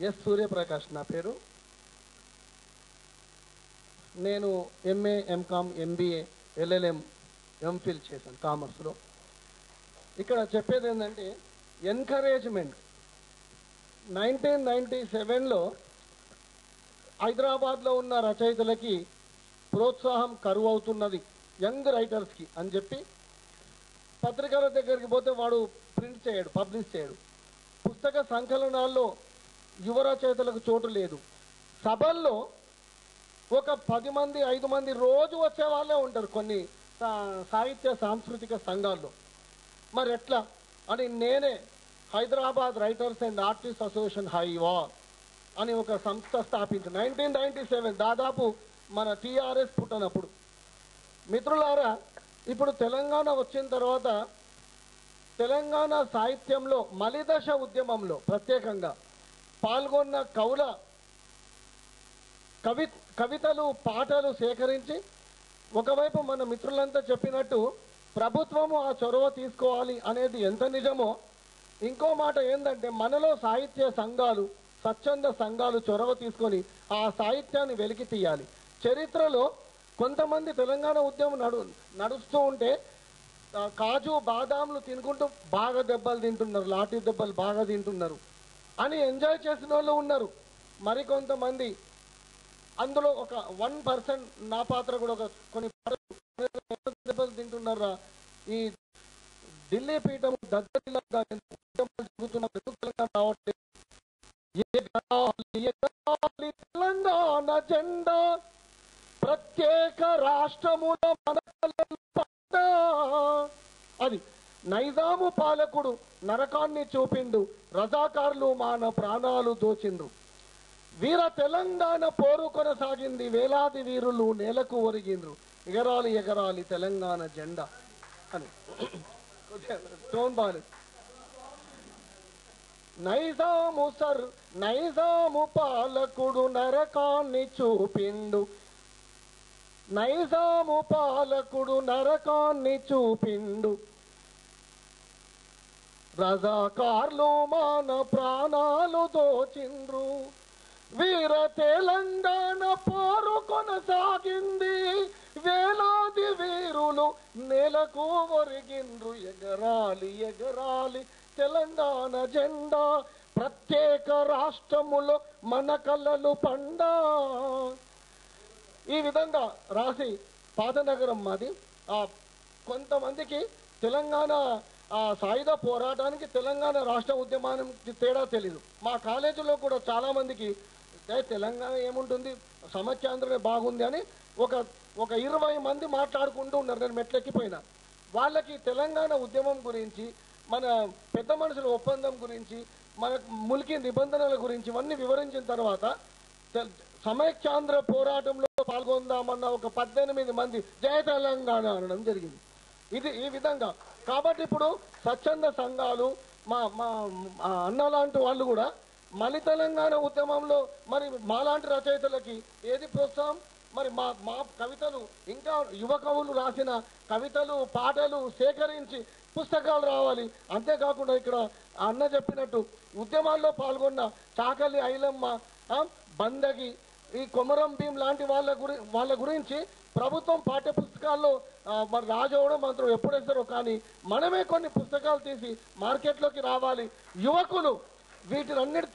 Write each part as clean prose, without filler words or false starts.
Yes Suryaprakash నా పేరు. నేను MA, MCom, MBA, LLM, MPhil చేశాను కామర్స్లో. ఇక్కడ చెప్పేది ఏంటంటే ఎన్కరేజ్మెంట్. 1997లో హైదరాబాద్లో ఉన్న రచయితలకి ప్రోత్సాహం కరువు అవుతున్నది, యంగ్ రైటర్స్కి అని చెప్పి పత్రికల దగ్గరికి పోతే వాడు ప్రింట్ చేయడు, పబ్లిష్ చేయడు. పుస్తక సంకలనాల్లో యువ రచయితలకు చోటు లేదు. సభల్లో ఒక 10 మంది 5 మంది రోజు వచ్చే వాళ్ళే ఉంటారు కొన్ని సాహిత్య సాంస్కృతిక సంఘాల్లో. మరి ఎట్లా అని నేనే Hyderabad writers and artist association హైవా అని ఒక సంస్థ స్థాపించాను 1997, దాదాపు మన టీఆర్ఎస్ పుట్టినప్పుడు. మిత్రులారా, ఇప్పుడు తెలంగాణ వచ్చిన తర్వాత తెలంగాణ సాహిత్యంలో మలిదశ ఉద్యమంలో ప్రత్యేకంగా పాల్గొన్న కవుల కవితలు, పాటలు సేకరించి ఒకవైపు మన మిత్రులంతా చెప్పినట్టు ప్రభుత్వము ఆ చొరవ తీసుకోవాలి అనేది ఎంత నిజమో, ఇంకో మాట ఏంటంటే మనలో సాహిత్య సంఘాలు, స్వచ్ఛంద సంఘాలు చొరవ తీసుకొని ఆ సాహిత్యాన్ని వెలికి తీయాలి. చరిత్రలో కొంతమంది తెలంగాణ ఉద్యమం నడుస్తూ ఉంటే కాజు బాదాంలు తినుకుంటూ బాగా దెబ్బలు తింటున్నారు, లాఠీ దెబ్బలు బాగా తింటున్నారు అని ఎంజాయ్ చేసిన వాళ్ళు ఉన్నారు. మరికొంతమంది అందులో ఒక 1%, నా పాత్ర కూడా ఒక కొన్ని దెబ్బలు తింటున్నారా. ఈ ఢిల్లీ పీఠం దగ్గరగా రావట్లేదు. తెలంగాణ జెండా ప్రత్యేక రాష్ట్రముల అది నైజాము పాలకుడు నరకాన్ని చూపిండు, రజాకార్లు మన ప్రాణాలు దోచిండ్రు, వీర తెలంగాణ పోరు కొనసాగింది, వేలాది వీరులు నేలకు ఒరిగిండ్రు, ఎగరాలి ఎగరాలి తెలంగాణ జెండా అని టోన్ బాలేదు. నైజాము పాలకుడు నరకాన్ని చూపిండు, నైజాము పాలకుడు నరకాన్ని చూపిండు, రజాకార్లు మన ప్రాణాలు దోచిండ్రు, వీర తెలంగాణ పోరు కొనసాగింది, వేలాది వీరులు నేలకు ఒరిగిండ్రు, ఎగరాలి ఎగరాలి తెలంగాణ జెండా ప్రత్యేక రాష్ట్రములో మన కళ్ళలు పండా. ఈ విధంగా రాసి పాతనగరం మాది. కొంతమందికి తెలంగాణ సాయుధ పోరాటానికి తెలంగాణ రాష్ట్ర ఉద్యమానికి తేడా తెలీదు. మా కాలేజీలో కూడా చాలా మందికి తెలంగాణ ఏముంటుంది, సమైక్యాంధ్రమే బాగుంది అని ఒక 20 మంది మాట్లాడుకుంటూ ఉన్నారు. నేను మెట్లెక్కిపోయినా. వాళ్ళకి తెలంగాణ ఉద్యమం గురించి, మన పెద్ద మనుషుల ఒప్పందం గురించి, మన ముల్కీ నిబంధనల గురించి ఇవన్నీ వివరించిన తర్వాత సమైక్యాంధ్ర పోరాటంలో పాల్గొందామన్న ఒక 18 మంది జయ తెలంగాణ అనడం జరిగింది. ఈ విధంగా కాబట్టి ఇప్పుడు స్వచ్ఛంద సంఘాలు, మా అన్న లాంటి వాళ్ళు కూడా మలి తెలంగాణ ఉద్యమంలో మరి మాలాంటి రచయితలకి ఏది ప్రోత్సాహం? మరి మా కవితలు, ఇంకా యువ కవులు రాసిన కవితలు, పాటలు సేకరించి పుస్తకాలు రావాలి. అంతేకాకుండా ఇక్కడ అన్న చెప్పినట్టు ఉద్యమాల్లో పాల్గొన్న చాకలి ఐలమ్మ, బందగి, ఈ కొమరం భీం లాంటి వాళ్ళ గురించి ప్రభుత్వం పాఠ్య పుస్తకాల్లో మరి రాజవడం మాత్రం ఎప్పుడేస్తారో, కానీ మనమే కొన్ని పుస్తకాలు తీసి మార్కెట్లోకి రావాలి. యువకులు వీటినన్నిటి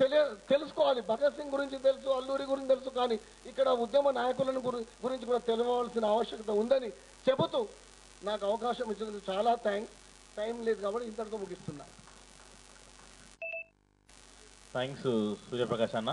తెలుసుకోవాలి. భగత్ సింగ్ గురించి తెలుసు, అల్లూరి గురించి తెలుసు, కానీ ఇక్కడ ఉద్యమ నాయకులను గురించి కూడా తెలియవలసిన ఆవశ్యకత ఉందని చెబుతూ నాకు అవకాశం ఇచ్చినందుకు చాలా థ్యాంక్స్. టైం లేదు కాబట్టి ఇంతటితో ముగిస్తున్నా. థ్యాంక్స్ సూర్యప్రకాష్ అన్న.